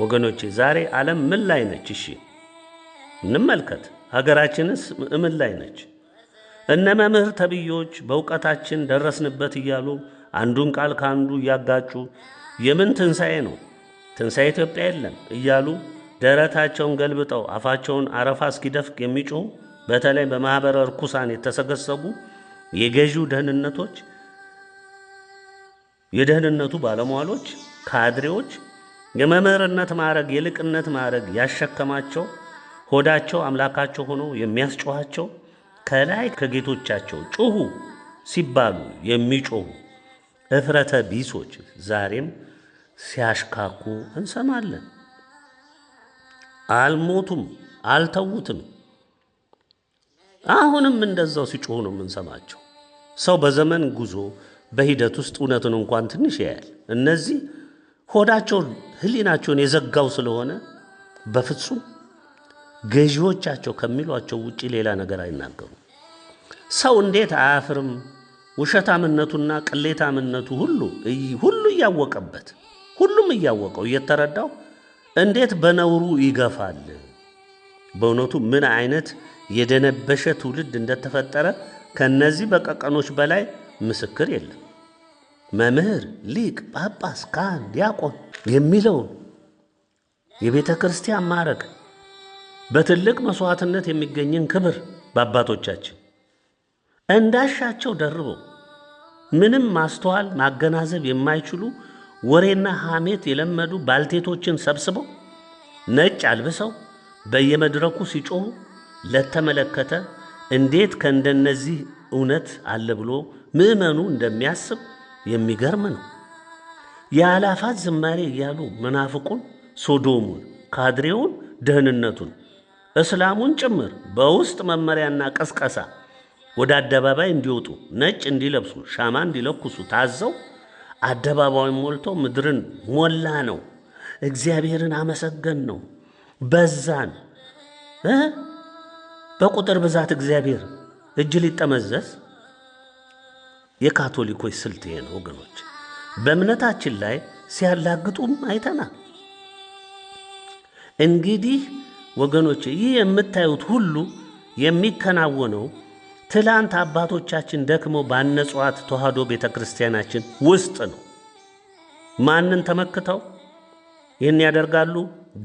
ወገኖቼ ዛሬ ዓለም ምን ላይ ነች? እሺ እንመልከት። ሀገራችንስ ምን ላይ ነች? እነ መምህር ተብዮች በእውቀታችን ደረስንበት እያሉ አንዱን ቃል ከአንዱ እያጋጩ የምን ትንሣኤ ነው ትንሣኤ ኢትዮጵያ የለም እያሉ ደረታቸውን ገልብጠው አፋቸውን አረፋ እስኪደፍቅ የሚጮሁ በተለይ በማኅበረ ርኩሳን የተሰገሰጉ የገዢው ደህንነቶች የደህንነቱ ባለሟሎች ካድሬዎች የመምህርነት ማዕረግ የልቅነት ማዕረግ ያሸከማቸው ሆዳቸው አምላካቸው ሆኖ የሚያስጮኻቸው ከላይ ከጌቶቻቸው ጩኹ ሲባሉ የሚጮኹ እፍረተ ቢሶች ዛሬም ሲያሽካኩ እንሰማለን። አልሞቱም፣ አልተዉትም። አሁንም እንደዛው ሲጮኹ ነው የምንሰማቸው። ሰው በዘመን ጉዞ በሂደት ውስጥ እውነትን እንኳን ትንሽ ያያል። እነዚህ ሆዳቸውን ህሊናቸውን የዘጋው ስለሆነ በፍጹም ገዢዎቻቸው ከሚሏቸው ውጪ ሌላ ነገር አይናገሩም። ሰው እንዴት አያፍርም? ውሸታምነቱና ቅሌታምነቱ ሁሉ እያወቀበት ሁሉም እያወቀው እየተረዳው እንዴት በነውሩ ይገፋል? በእውነቱ ምን አይነት የደነበሸ ትውልድ እንደተፈጠረ ከነዚህ በቀቀኖች በላይ ምስክር የለም። መምህር፣ ሊቅ፣ ጳጳስ፣ ካህን፣ ዲያቆን የሚለውን የቤተ ክርስቲያን ማዕረግ በትልቅ መስዋዕትነት የሚገኝን ክብር በአባቶቻችን እንዳሻቸው ደርበው ምንም ማስተዋል ማገናዘብ የማይችሉ ወሬና ሐሜት የለመዱ ባልቴቶችን ሰብስበው ነጭ አልብሰው በየመድረኩ ሲጮሁ ለተመለከተ እንዴት ከእንደነዚህ እውነት አለ ብሎ ምዕመኑ እንደሚያስብ የሚገርም ነው። የአላፋት ዝማሬ እያሉ መናፍቁን፣ ሶዶሙን፣ ካድሬውን፣ ደህንነቱን፣ እስላሙን ጭምር በውስጥ መመሪያና ቀስቀሳ ወደ አደባባይ እንዲወጡ ነጭ እንዲለብሱ ሻማ እንዲለኩሱ ታዘው አደባባዩን ሞልተው ምድርን ሞላ ነው። እግዚአብሔርን አመሰገን ነው። በዛን በቁጥር ብዛት እግዚአብሔር እጅ ሊጠመዘዝ የካቶሊኮች ስልት ነው ወገኖች። በእምነታችን ላይ ሲያላግጡም አይተናል። እንግዲህ ወገኖች ይህ የምታዩት ሁሉ የሚከናወነው ትላንት አባቶቻችን ደክመው ባነጿት ተዋህዶ ቤተክርስቲያናችን ውስጥ ነው። ማንን ተመክተው ይህን ያደርጋሉ?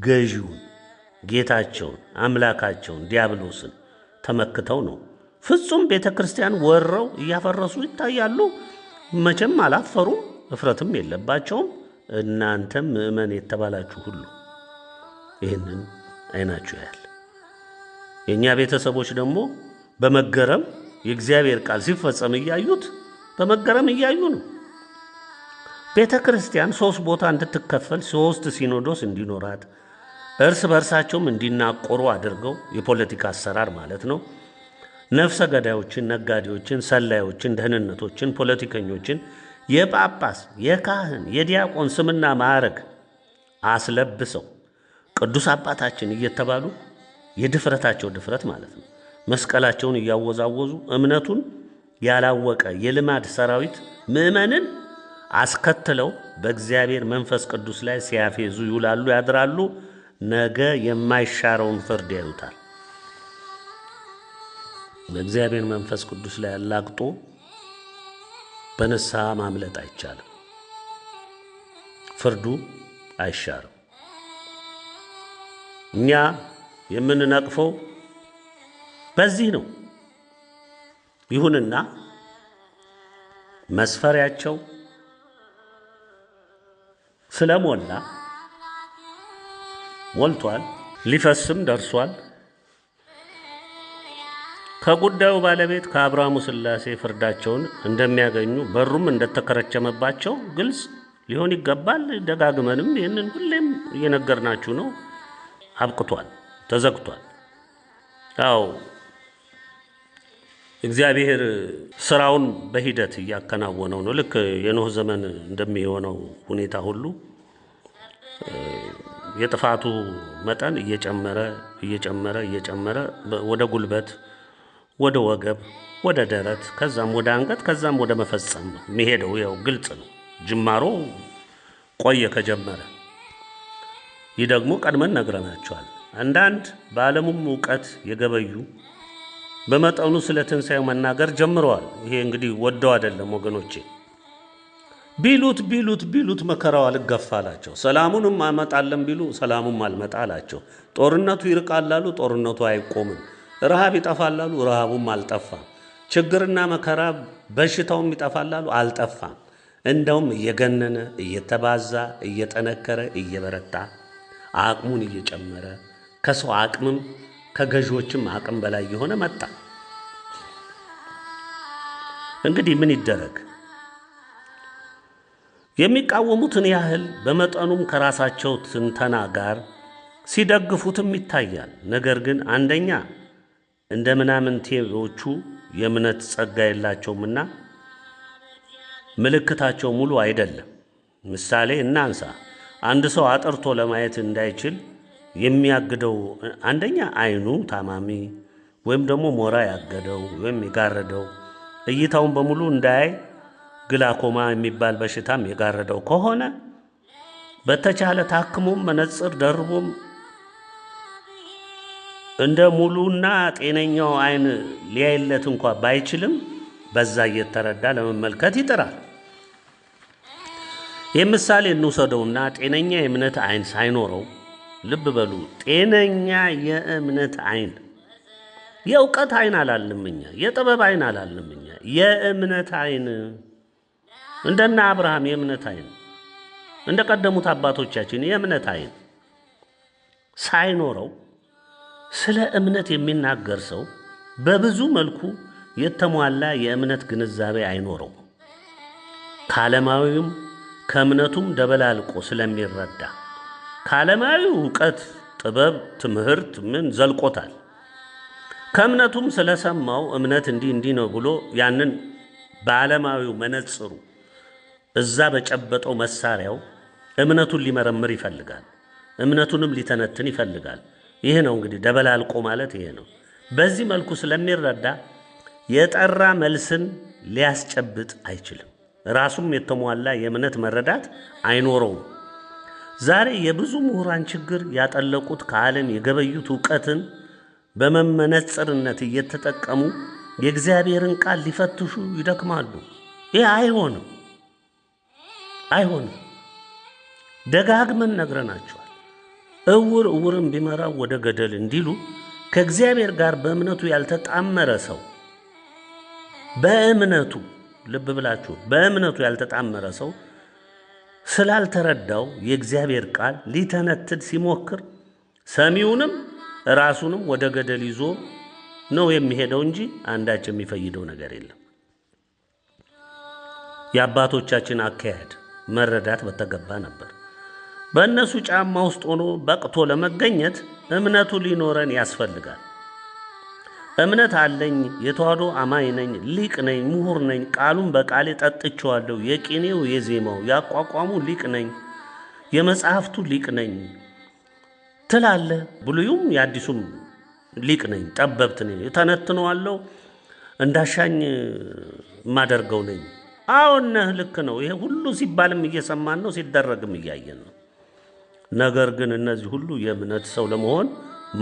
ገዢውን፣ ጌታቸውን፣ አምላካቸውን ዲያብሎስን ተመክተው ነው። ፍጹም ቤተክርስቲያን ወረው እያፈረሱ ይታያሉ። መቼም አላፈሩም፣ እፍረትም የለባቸውም። እናንተም ምእመን የተባላችሁ ሁሉ ይህንን አይናችሁ ያያል። የእኛ ቤተሰቦች ደግሞ በመገረም የእግዚአብሔር ቃል ሲፈጸም እያዩት በመገረም እያዩ ነው። ቤተ ክርስቲያን 3 ቦታ እንድትከፈል 3 ሲኖዶስ እንዲኖራት እርስ በርሳቸውም እንዲናቆሩ አድርገው የፖለቲካ አሰራር ማለት ነው። ነፍሰ ገዳዮችን፣ ነጋዴዎችን፣ ሰላዮችን፣ ደህንነቶችን፣ ፖለቲከኞችን የጳጳስ፣ የካህን፣ የዲያቆን ስምና ማዕረግ አስለብሰው ቅዱስ አባታችን እየተባሉ የድፍረታቸው ድፍረት ማለት ነው መስቀላቸውን እያወዛወዙ እምነቱን ያላወቀ የልማድ ሰራዊት ምዕመንን አስከትለው በእግዚአብሔር መንፈስ ቅዱስ ላይ ሲያፌዙ ይውላሉ ያድራሉ። ነገ የማይሻረውን ፍርድ ያዩታል። በእግዚአብሔር መንፈስ ቅዱስ ላይ አላግጦ በንስሐ ማምለጥ አይቻልም። ፍርዱ አይሻርም። እኛ የምንነቅፈው በዚህ ነው። ይሁንና መስፈሪያቸው ስለሞላ ሞልቷል፣ ሊፈስም ደርሷል። ከጉዳዩ ባለቤት ከአብርሃሙ ሥላሴ ፍርዳቸውን እንደሚያገኙ በሩም እንደተከረቸመባቸው ግልጽ ሊሆን ይገባል። ደጋግመንም ይህንን ሁሌም እየነገርናችሁ ነው። አብቅቷል፣ ተዘግቷል። ያው እግዚአብሔር ስራውን በሂደት እያከናወነው ነው። ልክ የኖህ ዘመን እንደሚሆነው ሁኔታ ሁሉ የጥፋቱ መጠን እየጨመረ ወደ ጉልበት፣ ወደ ወገብ፣ ወደ ደረት፣ ከዛም ወደ አንገት፣ ከዛም ወደ መፈጸም የሚሄደው ያው ግልጽ ነው። ጅማሮ ቆየ ከጀመረ። ይህ ደግሞ ቀድመን ነግረናቸዋል። አንዳንድ በዓለሙም ዕውቀት የገበዩ በመጠኑ ስለ ትንሣኤው መናገር ጀምረዋል። ይሄ እንግዲህ ወደው አይደለም ወገኖቼ። ቢሉት መከራው አልገፋ አላቸው። ሰላሙንም አመጣለን ቢሉ ሰላሙም አልመጣ አላቸው። ጦርነቱ ይርቃል አሉ፣ ጦርነቱ አይቆምም። ረሃብ ይጠፋል አሉ፣ ረሃቡም አልጠፋም። ችግርና መከራ በሽታውም ይጠፋል አሉ፣ አልጠፋም። እንደውም እየገነነ እየተባዛ እየጠነከረ እየበረታ አቅሙን እየጨመረ ከሰው አቅምም ከገዢዎችም አቅም በላይ የሆነ መጣ። እንግዲህ ምን ይደረግ? የሚቃወሙትን ያህል በመጠኑም ከራሳቸው ትንተና ጋር ሲደግፉትም ይታያል። ነገር ግን አንደኛ እንደ ምናምንቴዎቹ የእምነት ጸጋ የላቸውምና ምልክታቸው ሙሉ አይደለም። ምሳሌ እናንሳ። አንድ ሰው አጥርቶ ለማየት እንዳይችል የሚያግደው አንደኛ አይኑ ታማሚ ወይም ደግሞ ሞራ ያገደው ወይም የጋረደው እይታውን በሙሉ እንዳያይ ግላኮማ የሚባል በሽታም የጋረደው ከሆነ በተቻለ ታክሞም መነጽር ደርቦም እንደ ሙሉና ጤነኛው አይን ሊያይለት እንኳ ባይችልም በዛ እየተረዳ ለመመልከት ይጥራል። የምሳሌ እንውሰደውና ጤነኛ የእምነት አይን ሳይኖረው፣ ልብ በሉ፣ ጤነኛ የእምነት አይን፣ የእውቀት አይን አላልንምኛ፣ የጥበብ አይን አላልንምኛ፣ የእምነት አይን እንደና አብርሃም የእምነት አይን፣ እንደ ቀደሙት አባቶቻችን የእምነት አይን ሳይኖረው ስለ እምነት የሚናገር ሰው በብዙ መልኩ የተሟላ የእምነት ግንዛቤ አይኖረው። ከዓለማዊውም ከእምነቱም ደበላልቆ ስለሚረዳ ከዓለማዊው ዕውቀት፣ ጥበብ፣ ትምህርት ምን ዘልቆታል። ከእምነቱም ስለሰማው እምነት እንዲህ ነው ብሎ ያንን በዓለማዊው መነጽሩ እዛ በጨበጠው መሳሪያው እምነቱን ሊመረምር ይፈልጋል። እምነቱንም ሊተነትን ይፈልጋል። ይሄ ነው እንግዲህ ደበላልቆ ማለት ይሄ ነው። በዚህ መልኩ ስለሚረዳ የጠራ መልስን ሊያስጨብጥ አይችልም። ራሱም የተሟላ የእምነት መረዳት አይኖረውም። ዛሬ የብዙ ምሁራን ችግር ያጠለቁት ከዓለም የገበዩት ዕውቀትን በመመነጽርነት እየተጠቀሙ የእግዚአብሔርን ቃል ሊፈትሹ ይደክማሉ። ይህ አይሆንም። ደጋግመን ነግረናቸዋል። እውርን ቢመራው ወደ ገደል እንዲሉ ከእግዚአብሔር ጋር በእምነቱ ያልተጣመረ ሰው ልብ ብላችሁ በእምነቱ ያልተጣመረ ሰው ስላልተረዳው የእግዚአብሔር ቃል ሊተነትድ ሲሞክር ሰሚውንም ራሱንም ወደ ገደል ይዞ ነው የሚሄደው እንጂ አንዳች የሚፈይደው ነገር የለም። የአባቶቻችን አካሄድ መረዳት በተገባ ነበር። በእነሱ ጫማ ውስጥ ሆኖ በቅቶ ለመገኘት እምነቱ ሊኖረን ያስፈልጋል። እምነት አለኝ፣ የተዋህዶ አማኝ ነኝ፣ ሊቅ ነኝ፣ ምሁር ነኝ፣ ቃሉን በቃሌ ጠጥቼዋለሁ፣ የቅኔው የዜማው ያቋቋሙ ሊቅ ነኝ፣ የመጽሐፍቱ ሊቅ ነኝ ትላለህ። ብሉዩም የአዲሱም ሊቅ ነኝ፣ ጠበብት ነኝ፣ ተነትነዋለሁ፣ እንዳሻኝ የማደርገው ነኝ። አዎን ነህ፣ ልክ ነው። ይሄ ሁሉ ሲባልም እየሰማን ነው፣ ሲደረግም እያየን ነው። ነገር ግን እነዚህ ሁሉ የእምነት ሰው ለመሆን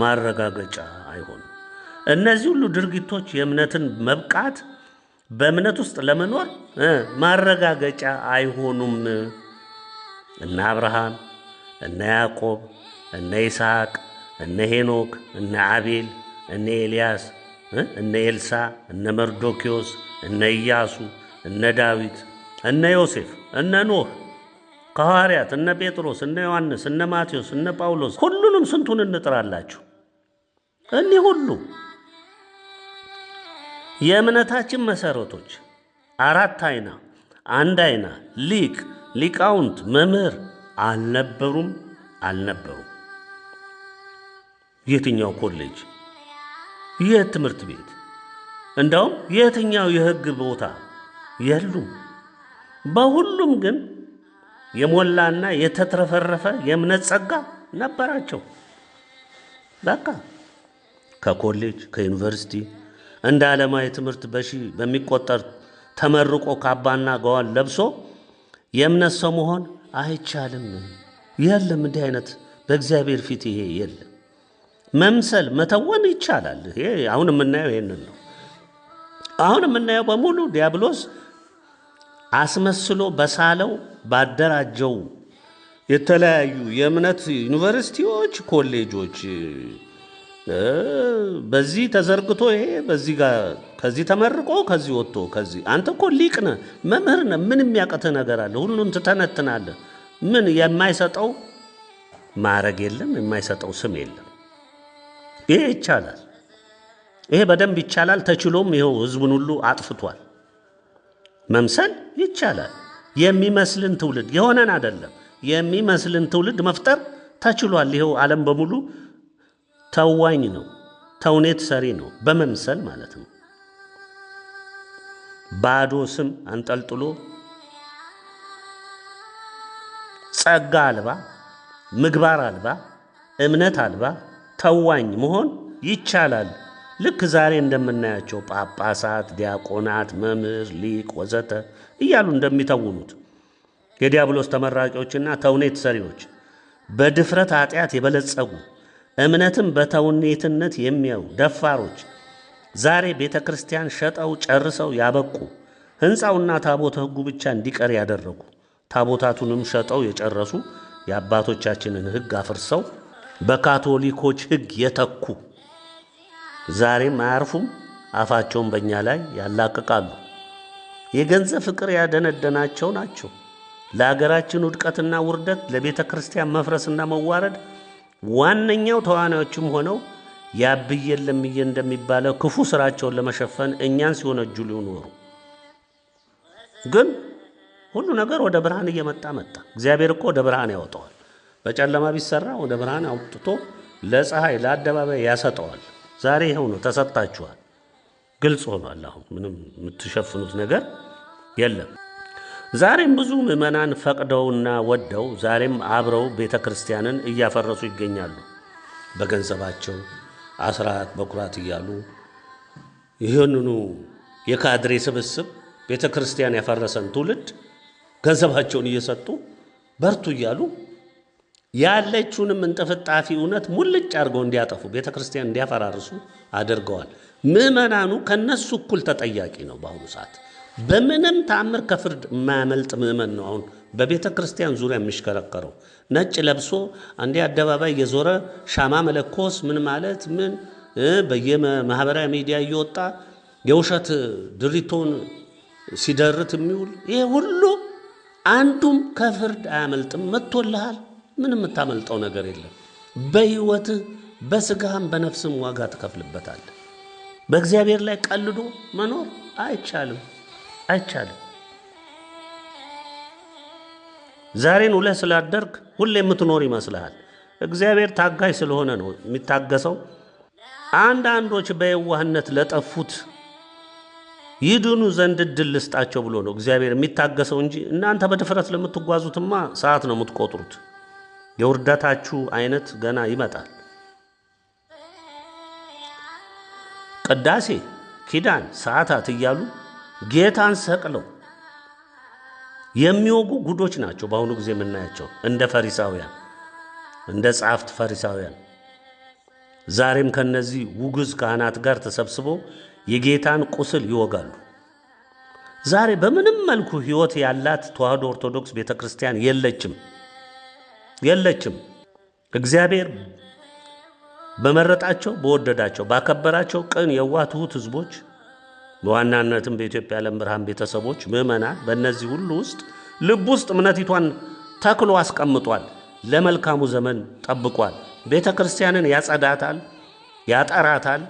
ማረጋገጫ አይሆኑም። እነዚህ ሁሉ ድርጊቶች የእምነትን መብቃት በእምነት ውስጥ ለመኖር ማረጋገጫ አይሆኑም። እነ አብርሃም፣ እነ ያዕቆብ፣ እነ ይስሐቅ፣ እነ ሄኖክ፣ እነ አቤል፣ እነ ኤልያስ፣ እነ ኤልሳ፣ እነ መርዶኪዮስ፣ እነ ኢያሱ፣ እነ ዳዊት፣ እነ ዮሴፍ፣ እነ ኖህ፣ ከሐዋርያት እነ ጴጥሮስ፣ እነ ዮሐንስ፣ እነ ማቴዎስ፣ እነ ጳውሎስ፣ ሁሉንም ስንቱን እንጥራላችሁ? እኒህ ሁሉ የእምነታችን መሰረቶች አራት አይና፣ አንድ አይና፣ ሊቅ፣ ሊቃውንት፣ መምህር አልነበሩም? የትኛው ኮሌጅ፣ የት ትምህርት ቤት፣ እንደውም የትኛው የሕግ ቦታ የሉም። በሁሉም ግን የሞላና የተትረፈረፈ የእምነት ጸጋ ነበራቸው። በቃ ከኮሌጅ ከዩኒቨርሲቲ እንደ ዓለማዊ ትምህርት በሚቆጠር ተመርቆ ካባና ገዋን ለብሶ የእምነት ሰው መሆን አይቻልም። የለም እንዲህ አይነት በእግዚአብሔር ፊት ይሄ የለም። መምሰል መተወን ይቻላል። ይሄ አሁን የምናየው ይሄንን ነው። አሁን የምናየው በሙሉ ዲያብሎስ አስመስሎ በሳለው ባደራጀው የተለያዩ የእምነት ዩኒቨርሲቲዎች፣ ኮሌጆች በዚህ ተዘርግቶ ይሄ በዚህ ጋር ከዚህ ተመርቆ ከዚህ ወጥቶ ከዚህ አንተ እኮ ሊቅ ነህ መምህር ነህ ምን የሚያቀትህ ነገር አለ? ሁሉን ትተነትናለህ። ምን የማይሰጠው ማዕረግ የለም፣ የማይሰጠው ስም የለም። ይሄ ይቻላል። ይሄ በደንብ ይቻላል። ተችሎም ይኸው ህዝቡን ሁሉ አጥፍቷል። መምሰል ይቻላል። የሚመስልን ትውልድ የሆነን አይደለም የሚመስልን ትውልድ መፍጠር ተችሏል። ይኸው ዓለም በሙሉ ተዋኝ ነው፣ ተውኔት ሰሪ ነው፣ በመምሰል ማለት ነው። ባዶ ስም አንጠልጥሎ ጸጋ አልባ፣ ምግባር አልባ፣ እምነት አልባ ተዋኝ መሆን ይቻላል። ልክ ዛሬ እንደምናያቸው ጳጳሳት፣ ዲያቆናት፣ መምህር፣ ሊቅ ወዘተ እያሉ እንደሚተውኑት የዲያብሎስ ተመራቂዎችና ተውኔት ሰሪዎች በድፍረት ኃጢአት የበለጸጉ እምነትም በተውኔትነት የሚያዩ ደፋሮች ዛሬ ቤተ ክርስቲያን ሸጠው ጨርሰው ያበቁ፣ ሕንፃውና ታቦተ ሕጉ ብቻ እንዲቀር ያደረጉ፣ ታቦታቱንም ሸጠው የጨረሱ የአባቶቻችንን ሕግ አፍርሰው በካቶሊኮች ሕግ የተኩ ዛሬም አያርፉም። አፋቸውን በእኛ ላይ ያላቅቃሉ። የገንዘብ ፍቅር ያደነደናቸው ናቸው። ለሀገራችን ውድቀትና ውርደት፣ ለቤተ ክርስቲያን መፍረስና መዋረድ ዋነኛው ተዋናዮችም ሆነው ያብዬን ለምዬ እንደሚባለው ክፉ ስራቸውን ለመሸፈን እኛን ሲወነጁ ሊኖሩ ግን ሁሉ ነገር ወደ ብርሃን እየመጣ መጣ። እግዚአብሔር እኮ ወደ ብርሃን ያወጣዋል። በጨለማ ቢሰራ ወደ ብርሃን አውጥቶ ለፀሐይ ለአደባባይ ያሰጠዋል። ዛሬ ይኸው ነው፣ ተሰጣችኋል። ግልጽ ሆኗል። አሁን ምንም የምትሸፍኑት ነገር የለም። ዛሬም ብዙ ምዕመናን ፈቅደውና ወደው ዛሬም አብረው ቤተ ክርስቲያንን እያፈረሱ ይገኛሉ። በገንዘባቸው አስራት በኩራት እያሉ ይህንኑ የካድሬ ስብስብ ቤተ ክርስቲያን ያፈረሰን ትውልድ ገንዘባቸውን እየሰጡ በርቱ እያሉ ያለችውንም እንጥፍጣፊ እውነት ሙልጭ አድርገው እንዲያጠፉ ቤተ ክርስቲያን እንዲያፈራርሱ አድርገዋል። ምዕመናኑ ከነሱ እኩል ተጠያቂ ነው። በአሁኑ ሰዓት በምንም ተአምር ከፍርድ የማያመልጥ ምዕመን ነው አሁን በቤተ ክርስቲያን ዙሪያ የሚሽከረከረው። ነጭ ለብሶ አንዴ አደባባይ የዞረ ሻማ መለኮስ ምን ማለት ምን በየማህበራዊ ሚዲያ እየወጣ የውሸት ድሪቶን ሲደርት የሚውል ይሄ ሁሉ አንዱም ከፍርድ አያመልጥም። መጥቶልሃል። ምንም የምታመልጠው ነገር የለም። በሕይወትህ በስጋህም በነፍስም ዋጋ ትከፍልበታለህ። በእግዚአብሔር ላይ ቀልዶ መኖር አይቻልም። ዛሬን ውለህ ስላደርግ ሁሌ የምትኖር ይመስልሃል። እግዚአብሔር ታጋሽ ስለሆነ ነው የሚታገሰው። አንዳንዶች በየዋህነት ለጠፉት ይድኑ ዘንድ እድል ልስጣቸው ብሎ ነው እግዚአብሔር የሚታገሰው እንጂ እናንተ በድፍረት ለምትጓዙትማ ሰዓት ነው የምትቆጥሩት። የውርደታችሁ አይነት ገና ይመጣል። ቅዳሴ፣ ኪዳን፣ ሰዓታት እያሉ ጌታን ሰቅለው የሚወጉ ጉዶች ናቸው በአሁኑ ጊዜ የምናያቸው። እንደ ፈሪሳውያን እንደ ጻፍት ፈሪሳውያን ዛሬም ከነዚህ ውግዝ ካህናት ጋር ተሰብስበው የጌታን ቁስል ይወጋሉ። ዛሬ በምንም መልኩ ሕይወት ያላት ተዋህዶ ኦርቶዶክስ ቤተክርስቲያን የለችም። እግዚአብሔር በመረጣቸው በወደዳቸው ባከበራቸው ቅን የዋህ ትሑት ሕዝቦች በዋናነትም በኢትዮጵያ ዓለም ብርሃን ቤተሰቦች ምዕመናን በእነዚህ ሁሉ ውስጥ ልብ ውስጥ እምነቲቷን ተክሎ አስቀምጧል። ለመልካሙ ዘመን ጠብቋል። ቤተ ክርስቲያንን ያጸዳታል፣ ያጠራታል።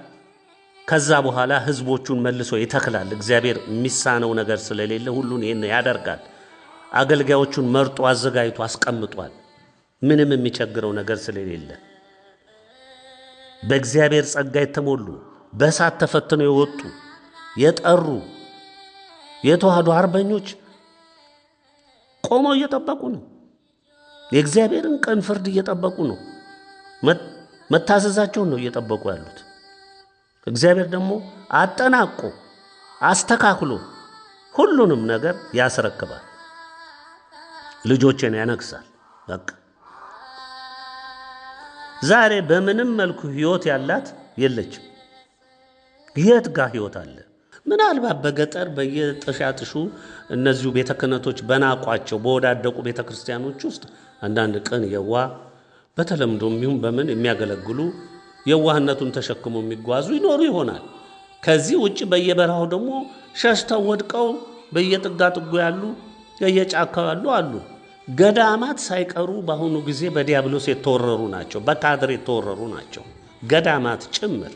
ከዛ በኋላ ሕዝቦቹን መልሶ ይተክላል። እግዚአብሔር የሚሳነው ነገር ስለሌለ ሁሉን ይህን ያደርጋል። አገልጋዮቹን መርጦ አዘጋጅቶ አስቀምጧል። ምንም የሚቸግረው ነገር ስለሌለ በእግዚአብሔር ጸጋ የተሞሉ በእሳት ተፈትነው የወጡ የጠሩ የተዋህዶ አርበኞች ቆመው እየጠበቁ ነው። የእግዚአብሔርን ቀን ፍርድ እየጠበቁ ነው። መታዘዛቸውን ነው እየጠበቁ ያሉት። እግዚአብሔር ደግሞ አጠናቆ አስተካክሎ ሁሉንም ነገር ያስረክባል። ልጆችን ያነግሳል። በቃ ዛሬ በምንም መልኩ ሕይወት ያላት የለችም። የት ጋር ሕይወት አለ? ምናልባት በገጠር በየጥሻጥሹ እነዚሁ ቤተ ክህነቶች በናቋቸው በወዳደቁ ቤተ ክርስቲያኖች ውስጥ አንዳንድ ቅን የዋህ በተለምዶም ይሁን በምን የሚያገለግሉ የዋህነቱን ተሸክሞ የሚጓዙ ይኖሩ ይሆናል። ከዚህ ውጭ በየበረሃው ደግሞ ሸሽተው ወድቀው በየጥጋጥጉ ያሉ የየጫካው ያሉ አሉ። ገዳማት ሳይቀሩ በአሁኑ ጊዜ በዲያብሎስ የተወረሩ ናቸው፣ በካድሬ የተወረሩ ናቸው። ገዳማት ጭምር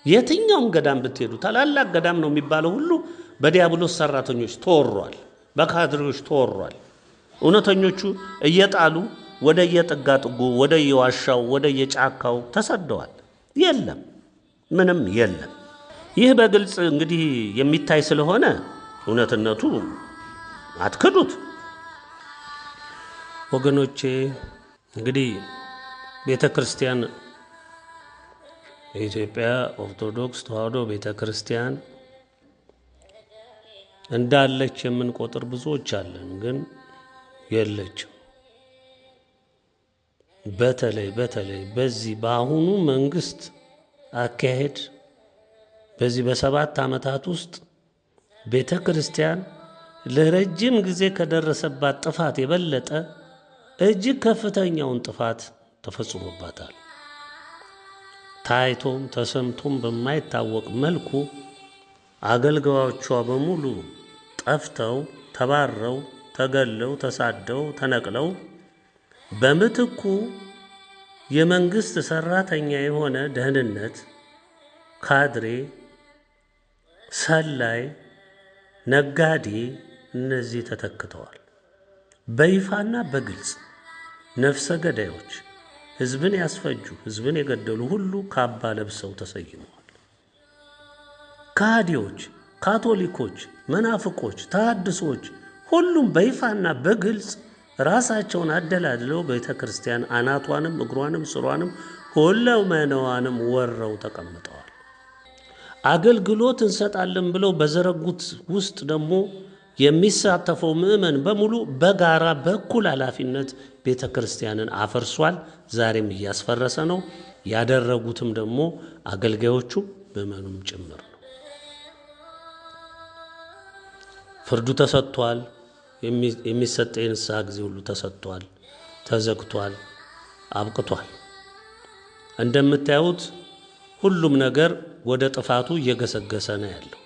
የትኛውም ገዳም ብትሄዱ ታላላቅ ገዳም ነው የሚባለው ሁሉ በዲያብሎስ ሰራተኞች ተወሯል፣ በካድሬዎች ተወሯል። እውነተኞቹ እየጣሉ ወደ የጥጋጥጉ ወደ የዋሻው ወደ የጫካው ተሰደዋል። የለም፣ ምንም የለም። ይህ በግልጽ እንግዲህ የሚታይ ስለሆነ እውነትነቱ አትክዱት ወገኖቼ። እንግዲህ ቤተ ክርስቲያን የኢትዮጵያ ኦርቶዶክስ ተዋሕዶ ቤተ ክርስቲያን እንዳለች የምንቆጥር ብዙዎች አለን፣ ግን የለችም። በተለይ በዚህ በአሁኑ መንግስት አካሄድ በዚህ በ7 ዓመታት ውስጥ ቤተ ክርስቲያን ለረጅም ጊዜ ከደረሰባት ጥፋት የበለጠ እጅግ ከፍተኛውን ጥፋት ተፈጽሞባታል። ታይቶም ተሰምቶም በማይታወቅ መልኩ አገልጋዮቿ በሙሉ ጠፍተው ተባረው ተገለው ተሳደው ተነቅለው በምትኩ የመንግስት ሰራተኛ የሆነ ደህንነት ካድሬ፣ ሰላይ፣ ነጋዴ እነዚህ ተተክተዋል። በይፋና በግልጽ ነፍሰ ገዳዮች፣ ህዝብን ያስፈጁ፣ ህዝብን የገደሉ ሁሉ ካባ ለብሰው ተሰይመዋል። ካህዲዎች፣ ካቶሊኮች፣ መናፍቆች፣ ተሐድሶች ሁሉም በይፋና በግልጽ ራሳቸውን አደላድለው ቤተ ክርስቲያን አናቷንም እግሯንም ስሯንም ሁለመናዋንም ወረው ተቀምጠዋል። አገልግሎት እንሰጣለን ብለው በዘረጉት ውስጥ ደግሞ የሚሳተፈው ምእመን በሙሉ በጋራ በኩል ኃላፊነት ቤተ ክርስቲያንን አፈርሷል። ዛሬም እያስፈረሰ ነው። ያደረጉትም ደግሞ አገልጋዮቹ ምእመኑም ጭምር ነው። ፍርዱ ተሰጥቷል። የሚሰጥ የንስሐ ጊዜ ሁሉ ተሰጥቷል፣ ተዘግቷል፣ አብቅቷል። እንደምታዩት ሁሉም ነገር ወደ ጥፋቱ እየገሰገሰ ነው ያለው።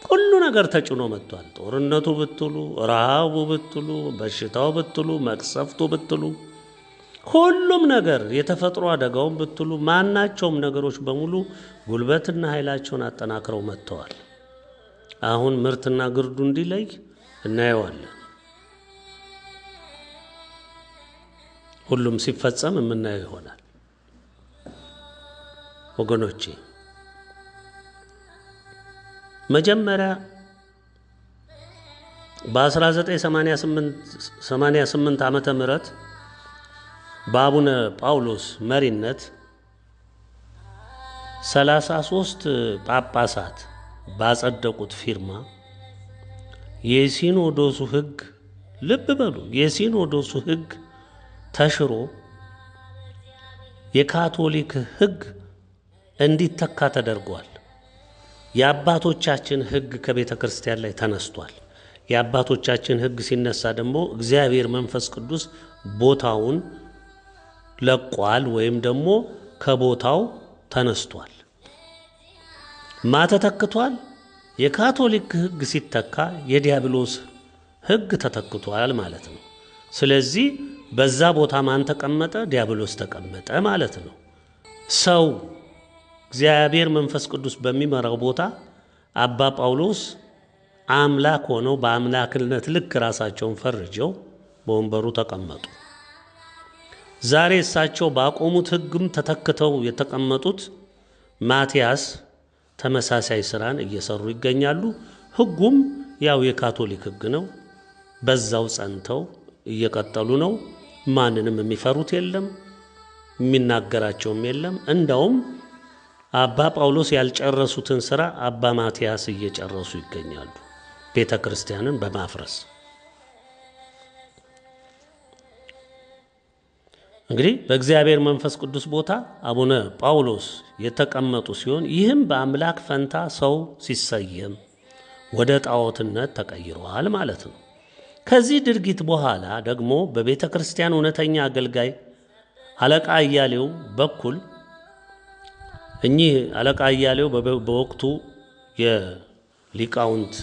ሁሉ ነገር ተጭኖ መጥቷል። ጦርነቱ ብትሉ፣ ረሃቡ ብትሉ፣ በሽታው ብትሉ፣ መቅሰፍቱ ብትሉ፣ ሁሉም ነገር የተፈጥሮ አደጋውን ብትሉ፣ ማናቸውም ነገሮች በሙሉ ጉልበትና ኃይላቸውን አጠናክረው መጥተዋል። አሁን ምርትና ግርዱ እንዲለይ እናየዋለን። ሁሉም ሲፈጸም የምናየው ይሆናል። ወገኖቼ መጀመሪያ በ1988 ዓመተ ምህረት በአቡነ ጳውሎስ መሪነት 33 ጳጳሳት ባጸደቁት ፊርማ የሲኖዶሱ ሕግ ልብ በሉ፣ የሲኖዶሱ ሕግ ተሽሮ የካቶሊክ ሕግ እንዲተካ ተደርጓል። የአባቶቻችን ሕግ ከቤተ ክርስቲያን ላይ ተነስቷል። የአባቶቻችን ሕግ ሲነሳ ደግሞ እግዚአብሔር መንፈስ ቅዱስ ቦታውን ለቋል ወይም ደግሞ ከቦታው ተነስቷል። ተተክቷል። የካቶሊክ ሕግ ሲተካ የዲያብሎስ ሕግ ተተክቷል ማለት ነው። ስለዚህ በዛ ቦታ ማን ተቀመጠ? ዲያብሎስ ተቀመጠ ማለት ነው። ሰው እግዚአብሔር መንፈስ ቅዱስ በሚመራው ቦታ አባ ጳውሎስ አምላክ ሆነው በአምላክነት ልክ ራሳቸውን ፈርጀው በወንበሩ ተቀመጡ። ዛሬ እሳቸው ባቆሙት ሕግም ተተክተው የተቀመጡት ማቲያስ ተመሳሳይ ስራን እየሰሩ ይገኛሉ። ሕጉም ያው የካቶሊክ ሕግ ነው። በዛው ጸንተው እየቀጠሉ ነው። ማንንም የሚፈሩት የለም፣ የሚናገራቸውም የለም። እንደውም አባ ጳውሎስ ያልጨረሱትን ስራ አባ ማቲያስ እየጨረሱ ይገኛሉ፣ ቤተ ክርስቲያንን በማፍረስ። እንግዲህ በእግዚአብሔር መንፈስ ቅዱስ ቦታ አቡነ ጳውሎስ የተቀመጡ ሲሆን ይህም በአምላክ ፈንታ ሰው ሲሰየም ወደ ጣዖትነት ተቀይሯል ማለት ነው። ከዚህ ድርጊት በኋላ ደግሞ በቤተ ክርስቲያን እውነተኛ አገልጋይ አለቃ አያሌው በኩል እኚህ አለቃ አያሌው በወቅቱ የሊቃውንት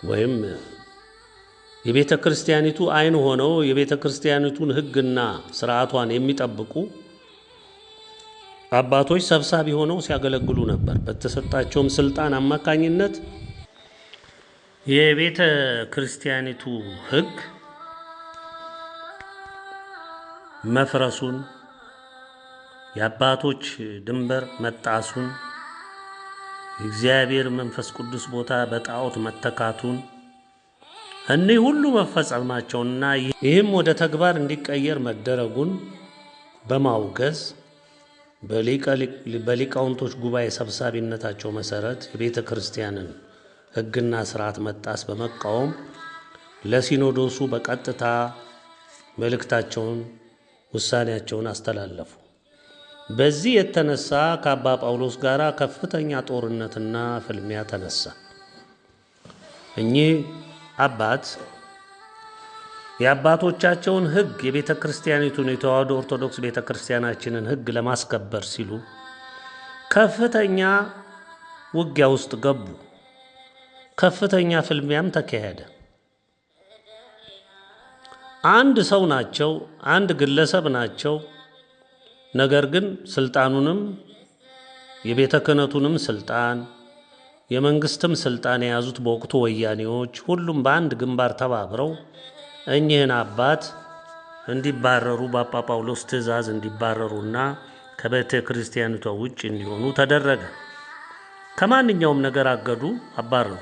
ወይም የቤተ ክርስቲያኒቱ አይን ሆነው የቤተ ክርስቲያኒቱን ሕግና ስርዓቷን የሚጠብቁ አባቶች ሰብሳቢ ሆነው ሲያገለግሉ ነበር። በተሰጣቸውም ስልጣን አማካኝነት የቤተ ክርስቲያኒቱ ሕግ መፍረሱን፣ የአባቶች ድንበር መጣሱን፣ የእግዚአብሔር መንፈስ ቅዱስ ቦታ በጣዖት መተካቱን እኒህ ሁሉ መፈጸማቸውና ይህም ወደ ተግባር እንዲቀየር መደረጉን በማውገዝ በሊቃውንቶች ጉባኤ ሰብሳቢነታቸው መሰረት የቤተ ክርስቲያንን ሕግና ስርዓት መጣስ በመቃወም ለሲኖዶሱ በቀጥታ መልእክታቸውን፣ ውሳኔያቸውን አስተላለፉ። በዚህ የተነሳ ከአባ ጳውሎስ ጋር ከፍተኛ ጦርነትና ፍልሚያ ተነሳ። እኚህ አባት የአባቶቻቸውን ሕግ የቤተ ክርስቲያኒቱን የተዋሕዶ ኦርቶዶክስ ቤተ ክርስቲያናችንን ሕግ ለማስከበር ሲሉ ከፍተኛ ውጊያ ውስጥ ገቡ። ከፍተኛ ፍልሚያም ተካሄደ። አንድ ሰው ናቸው፣ አንድ ግለሰብ ናቸው። ነገር ግን ስልጣኑንም የቤተ ክህነቱንም ስልጣን የመንግስትም ስልጣን የያዙት በወቅቱ ወያኔዎች ሁሉም በአንድ ግንባር ተባብረው እኚህን አባት እንዲባረሩ በአባ ጳውሎስ ትእዛዝ እንዲባረሩና ከቤተ ክርስቲያኒቷ ውጭ እንዲሆኑ ተደረገ። ከማንኛውም ነገር አገዱ፣ አባረሩ።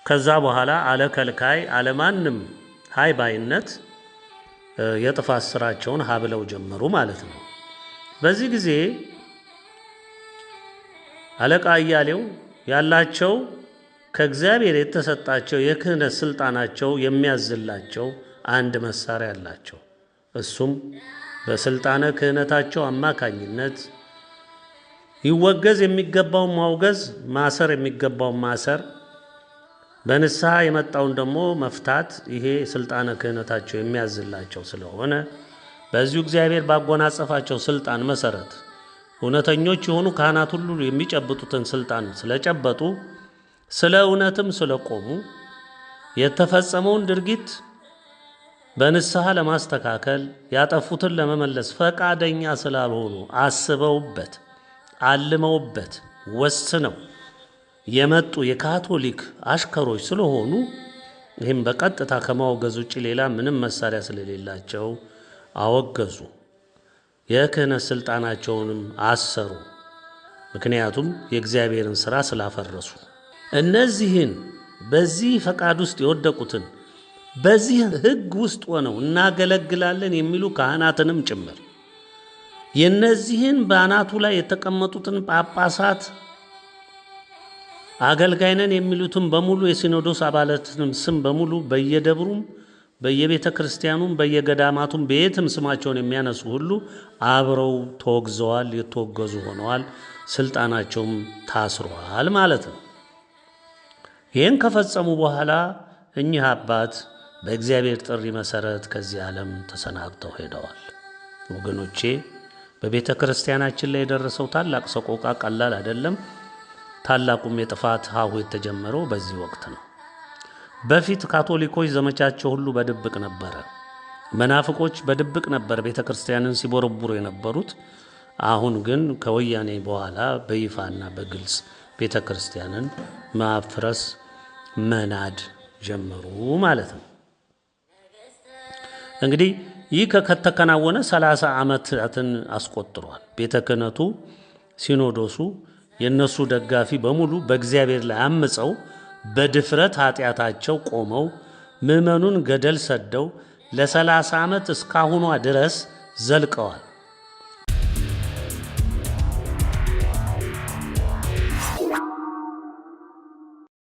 ከዛ በኋላ አለከልካይ አለማንም ሃይ ባይነት የጥፋት ስራቸውን ሀብለው ጀመሩ ማለት ነው። በዚህ ጊዜ አለቃ አያሌው ያላቸው ከእግዚአብሔር የተሰጣቸው የክህነት ስልጣናቸው የሚያዝላቸው አንድ መሳሪያ አላቸው። እሱም በስልጣነ ክህነታቸው አማካኝነት ይወገዝ የሚገባውን ማውገዝ፣ ማሰር የሚገባውን ማሰር፣ በንስሐ የመጣውን ደግሞ መፍታት፣ ይሄ ስልጣነ ክህነታቸው የሚያዝላቸው ስለሆነ በዚሁ እግዚአብሔር ባጎናጸፋቸው ስልጣን መሰረት እውነተኞች የሆኑ ካህናት ሁሉ የሚጨብጡትን ስልጣን ስለጨበጡ ስለ እውነትም ስለቆሙ የተፈጸመውን ድርጊት በንስሐ ለማስተካከል ያጠፉትን ለመመለስ ፈቃደኛ ስላልሆኑ አስበውበት አልመውበት ወስነው የመጡ የካቶሊክ አሽከሮች ስለሆኑ ይህም በቀጥታ ከማወገዝ ውጭ ሌላ ምንም መሳሪያ ስለሌላቸው አወገዙ። የክህነት ስልጣናቸውንም አሰሩ። ምክንያቱም የእግዚአብሔርን ሥራ ስላፈረሱ። እነዚህን በዚህ ፈቃድ ውስጥ የወደቁትን በዚህ ሕግ ውስጥ ሆነው እናገለግላለን የሚሉ ካህናትንም ጭምር የነዚህን በአናቱ ላይ የተቀመጡትን ጳጳሳት አገልጋይነን የሚሉትን በሙሉ የሲኖዶስ አባላትንም ስም በሙሉ በየደብሩም በየቤተ ክርስቲያኑም በየገዳማቱም በየትም ስማቸውን የሚያነሱ ሁሉ አብረው ተወግዘዋል፣ የተወገዙ ሆነዋል፣ ስልጣናቸውም ታስሯል ማለት ነው። ይህን ከፈጸሙ በኋላ እኚህ አባት በእግዚአብሔር ጥሪ መሰረት ከዚህ ዓለም ተሰናብተው ሄደዋል። ወገኖቼ በቤተ ክርስቲያናችን ላይ የደረሰው ታላቅ ሰቆቃ ቀላል አይደለም። ታላቁም የጥፋት ሀሁ የተጀመረው በዚህ ወቅት ነው። በፊት ካቶሊኮች ዘመቻቸው ሁሉ በድብቅ ነበረ። መናፍቆች በድብቅ ነበር ቤተ ክርስቲያንን ሲቦረቡሩ የነበሩት። አሁን ግን ከወያኔ በኋላ በይፋና በግልጽ ቤተ ክርስቲያንን ማፍረስ መናድ ጀመሩ ማለት ነው። እንግዲህ ይህ ከተከናወነ 30 ዓመታትን አስቆጥሯል። ቤተ ክህነቱ ሲኖዶሱ የነሱ ደጋፊ በሙሉ በእግዚአብሔር ላይ አምፀው በድፍረት ኃጢአታቸው ቆመው ምዕመኑን ገደል ሰደው ለ30 ዓመት እስካሁኗ ድረስ ዘልቀዋል።